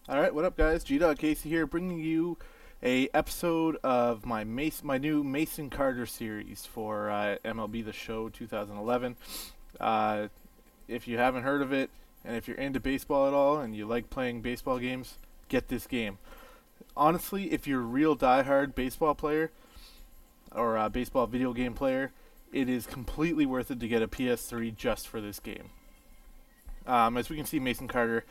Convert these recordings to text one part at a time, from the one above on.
All right, what up, guys? G. Casey here, bringing you a episode of my new Mason Carter series for MLB The Show 2011. Uh, if you haven't heard of it, and if you're into baseball at all, and you like playing baseball games, get this game. Honestly, if you're a real diehard baseball player or a baseball video game player, it is completely worth it to get a PS3 just for this game. As we can see, Mason Carter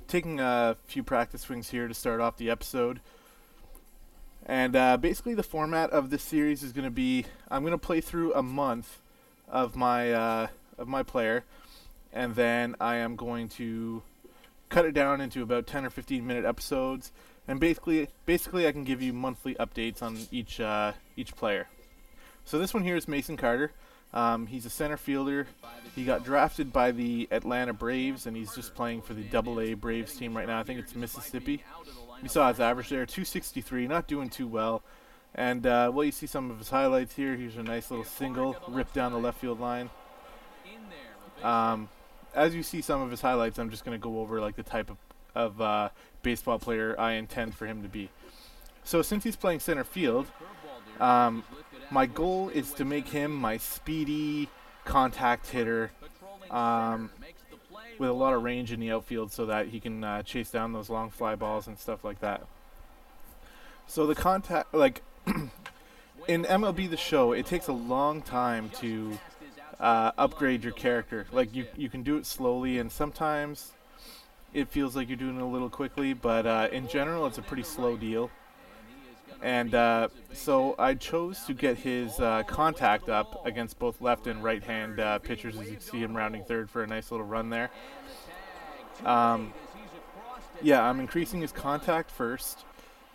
taking a few practice swings here to start off the episode. And basically the format of this series is going to be, I'm going to play through a month of my player, and then I am going to cut it down into about 10 or 15 minute episodes, and basically I can give you monthly updates on each player. So this one here is Mason Carter. He's a center fielder. He got drafted by the Atlanta Braves, and he's just playing for the AA Braves team right now. I think it's Mississippi. You saw his average there, 263, not doing too well. And, well, you see some of his highlights here. Here's a nice little single ripped down the left field line. As you see some of his highlights, I'm just going to go over like the type of baseball player I intend for him to be. So since he's playing center field, my goal is to make him my speedy contact hitter with a lot of range in the outfield so that he can chase down those long fly balls and stuff like that. So the contact, like in MLB The Show, it takes a long time to upgrade your character. Like you can do it slowly, and sometimes it feels like you're doing it a little quickly, but in general it's a pretty slow deal. And so I chose to get his contact up against both left and right hand pitchers, as you see him rounding third for a nice little run there. Yeah, I'm increasing his contact first.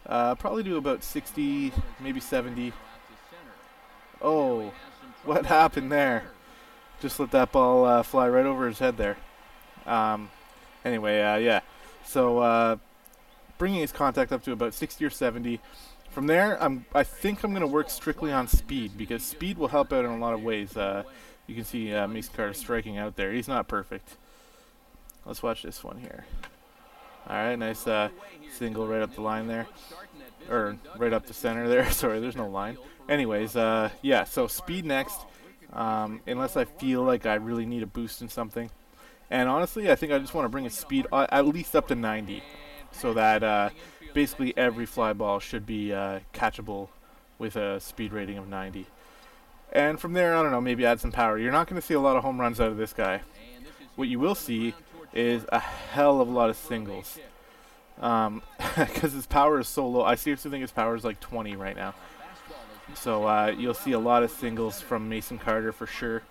Probably do about 60, maybe 70. Oh, what happened there? Just let that ball fly right over his head there. Anyway, yeah. So bringing his contact up to about 60 or 70. From there, I think I'm going to work strictly on speed, because speed will help out in a lot of ways. You can see Mason Carter striking out there. He's not perfect. Let's watch this one here. All right, nice single right up the line there. Or right up the center there. Sorry, there's no line. Anyways, yeah, so speed next, unless I feel like I really need a boost in something. And honestly, I think I just want to bring his speed at least up to 90, so that basically every fly ball should be catchable with a speed rating of 90. And from there, I don't know, maybe add some power. You're not going to see a lot of home runs out of this guy. What you will see is a hell of a lot of singles, because his power is so low. I seriously think his power is like 20 right now. So you'll see a lot of singles from Mason Carter for sure.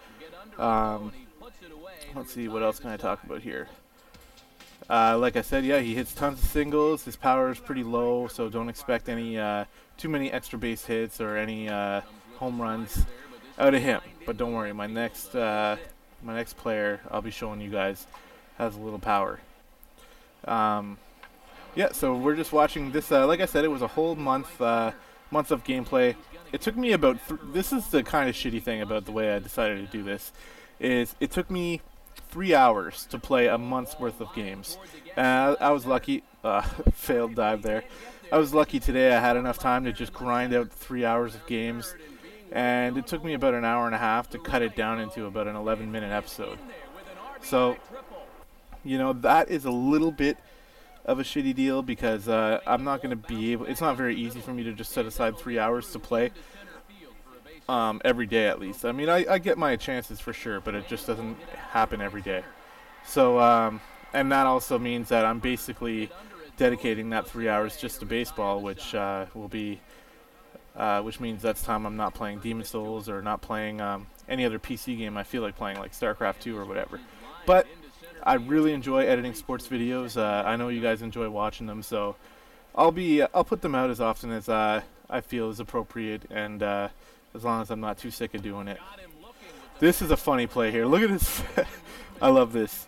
Let's see, what else can I talk about here? Like I said, yeah, he hits tons of singles. His power is pretty low, so don't expect any too many extra base hits or any home runs out of him. But don't worry, my next player I'll be showing you guys has a little power. Yeah, so we're just watching this. Like I said, it was a whole month of gameplay. It took me about. This is the kind of shitty thing about the way I decided to do this, is it took me 3 hours to play a month's worth of games. I was lucky. Failed dive there. I was lucky today. I had enough time to just grind out 3 hours of games, and it took me about an hour and a half to cut it down into about an 11-minute episode. So, you know, that is a little bit of a shitty deal, because I'm not going to be able. It's not very easy for me to just set aside 3 hours to play. Every day at least. I mean, I get my chances for sure, but it just doesn't happen every day. So, and that also means that I'm basically dedicating that 3 hours just to baseball, which which means that's time I'm not playing Demon Souls or not playing any other PC game I feel like playing, like StarCraft 2 or whatever. But I really enjoy editing sports videos. I know you guys enjoy watching them, so I'll put them out as often as I feel is appropriate, and as long as I'm not too sick of doing it. This is a funny play here. Look at this. I love this.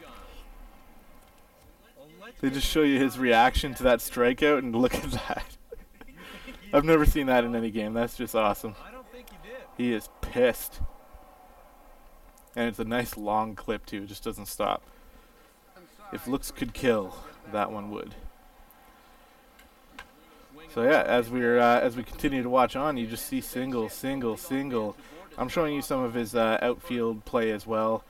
They just show you his reaction to that strikeout, and look at that. I've never seen that in any game. That's just awesome. He is pissed. And it's a nice long clip too. It just doesn't stop. If looks could kill, that one would. So yeah, as we continue to watch on, you just see single, single, single. I'm showing you some of his outfield play as well.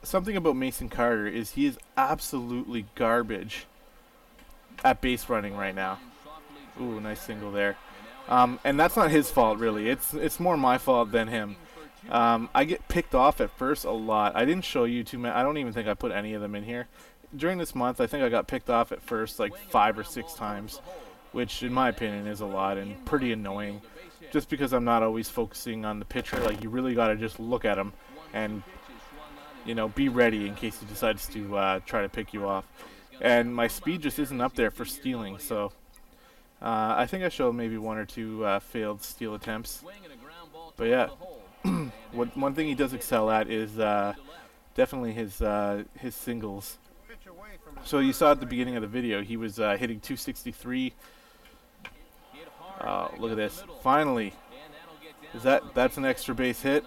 Something about Mason Carter is he is absolutely garbage at base running right now. Ooh, nice single there. And that's not his fault really. It's more my fault than him. I get picked off at first a lot. I didn't show you too many. I don't even think I put any of them in here. During this month, I think I got picked off at first like 5 or 6 times, which in my opinion is a lot and pretty annoying. Just because I'm not always focusing on the pitcher, like you really got to just look at him and, you know, be ready in case he decides to try to pick you off. And my speed just isn't up there for stealing, so I think I showed maybe 1 or 2 failed steal attempts. But yeah, one thing he does excel at is definitely his singles. So you saw at the beginning of the video, he was hitting 263. Oh, look at this! Finally, that's an extra base hit?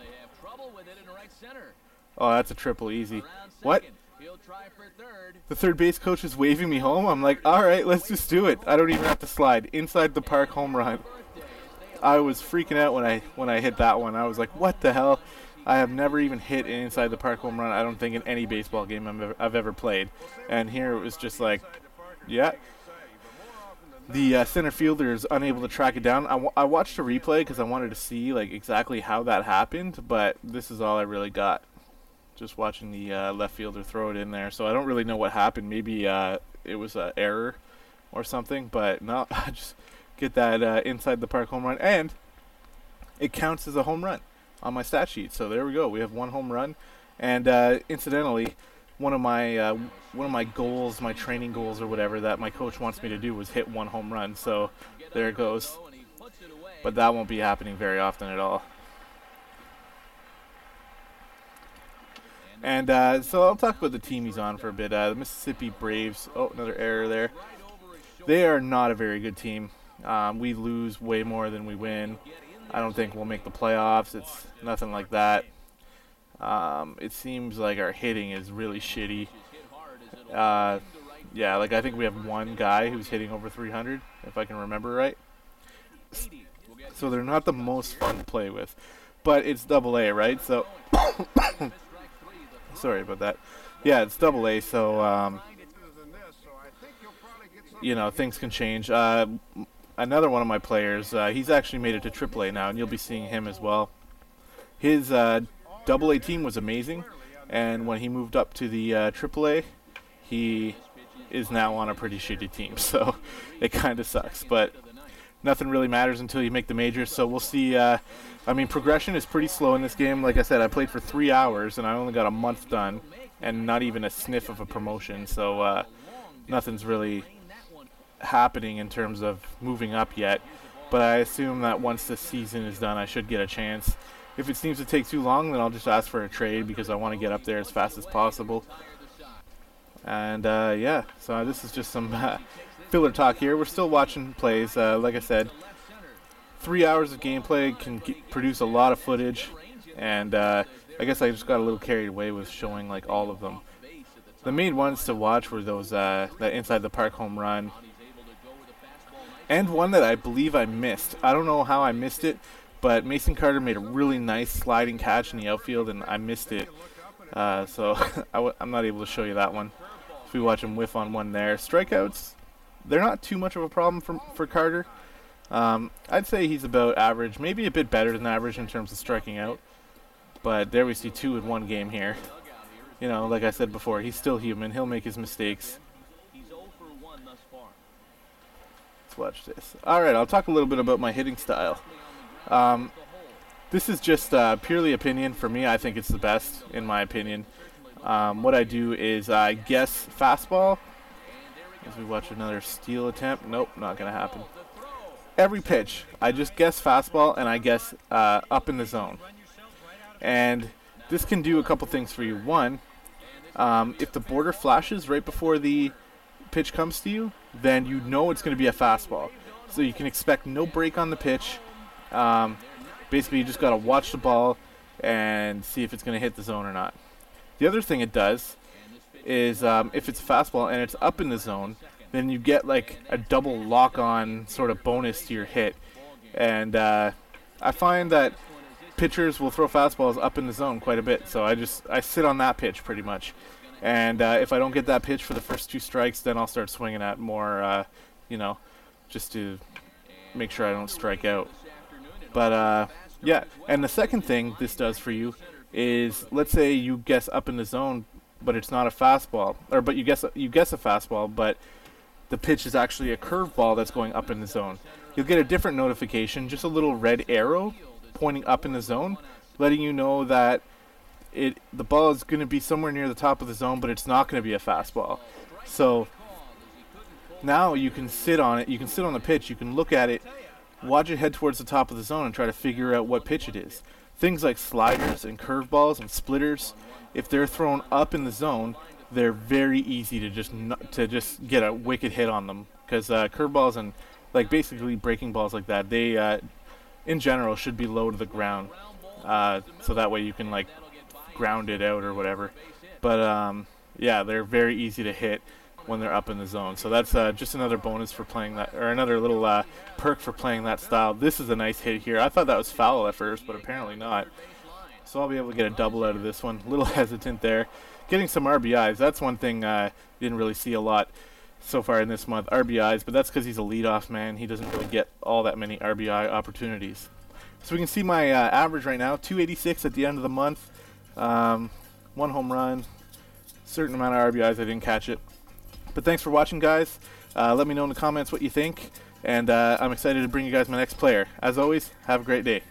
Oh, that's a triple easy. What? The third base coach is waving me home. I'm like, all right, let's just do it. I don't even have to slide. Inside the park home run. I was freaking out when I hit that one. I was like, what the hell? I have never even hit an inside the park home run, I don't think, in any baseball game I've ever played. And here it was just like, yeah. The center fielder is unable to track it down. I watched a replay because I wanted to see like exactly how that happened, but this is all I really got. Just watching the left fielder throw it in there. So I don't really know what happened. Maybe it was an error or something, but no, I just get that inside the park home run, and it counts as a home run on my stat sheet. So there we go. We have 1 home run, and incidentally, one of my goals, my training goals or whatever that my coach wants me to do was hit 1 home run. So there it goes. But that won't be happening very often at all. And so I'll talk about the team he's on for a bit. The Mississippi Braves. Oh, another error there. They are not a very good team. We lose way more than we win. I don't think we'll make the playoffs. It's nothing like that. It seems like our hitting is really shitty. Yeah, like I think we have 1 guy who's hitting over 300, if I can remember right. So they're not the most fun to play with. But it's AA, right? So sorry about that. Yeah, it's AA, so you know, things can change. Another one of my players, he's actually made it to AAA now, and you'll be seeing him as well. His AA team was amazing, and when he moved up to the AAA, he is now on a pretty shitty team, so it kind of sucks. But nothing really matters until you make the majors, so we'll see. I mean, progression is pretty slow in this game. Like I said, I played for 3 hours, and I only got a month done, and not even a sniff of a promotion, so nothing's really happening in terms of moving up yet. But I assume that once this season is done, I should get a chance. If it seems to take too long, then I'll just ask for a trade because I want to get up there as fast as possible. And yeah, so this is just some filler talk here. We're still watching plays. Like I said, 3 hours of gameplay can produce a lot of footage, and I guess I just got a little carried away with showing like all of them. The main ones to watch were those that inside the park home run, and one that I believe I missed. I don't know how I missed it, but Mason Carter made a really nice sliding catch in the outfield, and I missed it. So I'm not able to show you that one. If we watch him whiff on one there. Strikeouts, they're not too much of a problem for Carter. I'd say he's about average, maybe a bit better than average in terms of striking out. But there we see 2 in 1 game here. You know, like I said before, he's still human. He'll make his mistakes. Let's watch this. Alright, I'll talk a little bit about my hitting style. This is just purely opinion. For me, I think it's the best, in my opinion. What I do is I guess fastball. As we watch another steal attempt. Nope, not going to happen. Every pitch, I just guess fastball, and I guess up in the zone. And this can do a couple things for you. One, if the border flashes right before the pitch comes to you, then you know it's going to be a fastball. So you can expect no break on the pitch. Basically, you just got to watch the ball and see if it's going to hit the zone or not. The other thing it does is if it's a fastball and it's up in the zone, then you get like a double lock-on sort of bonus to your hit. And I find that pitchers will throw fastballs up in the zone quite a bit, so I sit on that pitch pretty much. And if I don't get that pitch for the first 2 strikes, then I'll start swinging at more, just to make sure I don't strike out. But yeah, and the second thing this does for you is, let's say you guess up in the zone, but it's not a fastball, but you guess a fastball, but the pitch is actually a curveball that's going up in the zone. You'll get a different notification, just a little red arrow pointing up in the zone, letting you know that the ball is going to be somewhere near the top of the zone, but it's not going to be a fastball. So now you can sit on it, you can sit on the pitch, you can look at it, watch it head towards the top of the zone and try to figure out what pitch it is. Things like sliders and curveballs and splitters, if they're thrown up in the zone, they're very easy to just get a wicked hit on them, because curveballs and like basically breaking balls like that, they in general should be low to the ground, so that way you can like ground it out or whatever. But yeah, they're very easy to hit when they're up in the zone. So that's just another bonus for playing that, or another little perk for playing that style. This is a nice hit here. I thought that was foul at first, but apparently not. So I'll be able to get a double out of this one. A little hesitant there. Getting some RBIs. That's one thing didn't really see a lot so far in this month, RBIs, but that's because he's a leadoff man. He doesn't really get all that many RBI opportunities. So we can see my average right now, 286 at the end of the month. 1 home run, certain amount of RBIs. I didn't catch it. But thanks for watching, guys. Let me know in the comments what you think, and I'm excited to bring you guys my next player. As always, have a great day.